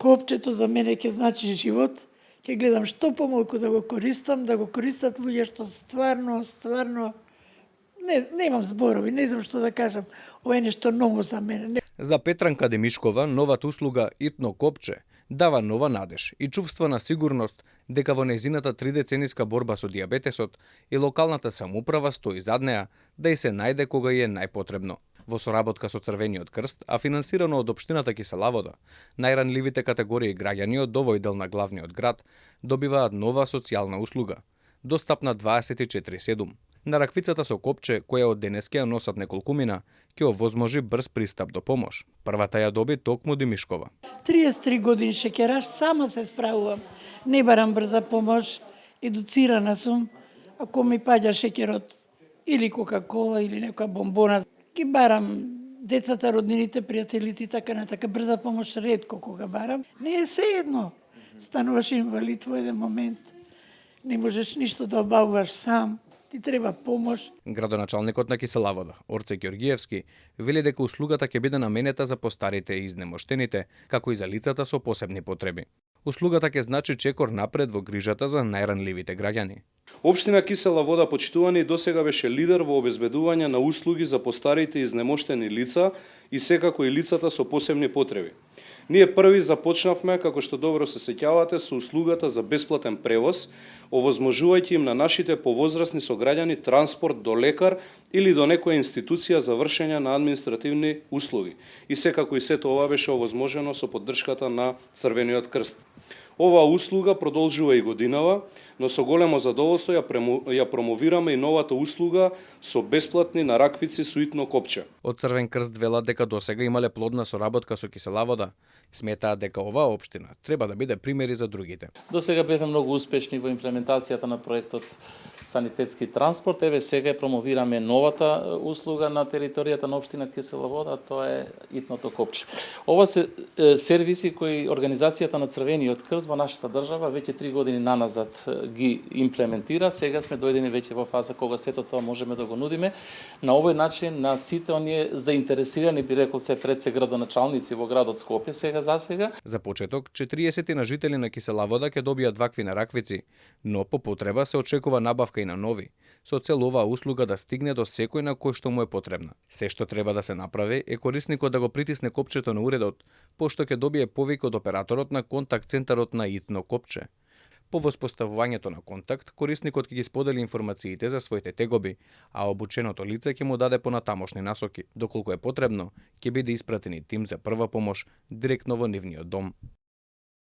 Копчето за мене ќе значи живот. Ќе гледам што помалку да го користам, да го користат луѓе што стварно немам зборови, не знам што да кажам. Ова е нешто ново за мене. За Петранка Демишкова новата услуга Итно копче дава нова надеж и чувство на сигурност дека во нејзината 3-децениска борба со дијабетесот и локалната самоуправа стои зад неа да и се најде кога е најпотребно. Во соработка со Црвениот крст, а финансирано од општината Кисела Вода, најранливите категории граѓани од овој дел на главниот град добиваат нова социјална услуга, достапна 24/7. На раквицата со копче, која од денес ќе ја носат неколкумина, ќе овозможи брз пристап до помош. Првата ја доби токму Демишкова. 33 години шеќераш, сама се справувам. Не барам брза помош, едуцирана сум. Ако ми паѓа шеќерот или кока-кола или нека бомбона, ги барам децата, роднините, пријателите и така натака. Брза помош ретко кога барам. Не е се едно. Стануваш инвалид во еден момент. Не можеш ништо да обавуваш сам. Ти треба помош. Градоначалникот на Кисела Вода, Орце Ѓоргиевски, вели дека услугата ќе биде наменета за постарите и изнемоштените, како и за лицата со посебни потреби. Услугата ќе значи чекор напред во грижата за најранливите граѓани. Општина Кисела Вода, почитувани, досега беше лидер во обезбедување на услуги за постарите и изнемоштени лица и секако и лицата со посебни потреби. Ние први започнавме, како што добро се сеќавате, со услугата за бесплатен превоз, овозможувајќи им на нашите повозрасни сограѓани транспорт до лекар или до некоја институција за вршење на административни услуги. И секако и сето ова беше овозможено со поддршката на Црвениот крст. Оваа услуга продолжува и годинава, но со големо задоволство ја промовираме и новата услуга со бесплатни нараквици со Итно копче. Од Црвен крст велат дека досега имале плодна соработка со Кисела Вода. Сметаат дека оваа општина треба да биде примери за другите. Досега бевме многу успешни во имплементацијата на проектот санитетски транспорт. Еве сега ја промовираме новата услуга на територијата на општина Кисела Вода, тоа е Итното копче. Ова се сервиси кои организацијата на Црвениот крст во нашата држава веќе 3 години наназад ги имплементира. Сега сме дојдени веќе во фаза кога сето тоа можеме да го нудиме. На овој начин на сите оние заинтересирани, би рекол се пред се градоначалници во градот Скопје за сега. За почеток, 40 на жители на Кисела Вода ќе добијат вакви нараквици, но по потреба се очекува набавка и на нови, со цел оваа услуга да стигне до секој на кој што му е потребна. Се што треба да се направи е корисникот да го притисне копчето на уредот, пошто ќе добие повик од операторот на контакт центарот на Итно копче. По воспоставувањето на контакт, корисникот ќе ги сподели информациите за своите тегоби, а обученото лице ќе му даде понатамошни насоки. Доколку е потребно, ќе биде испратени тим за прва помош директно во нивниот дом.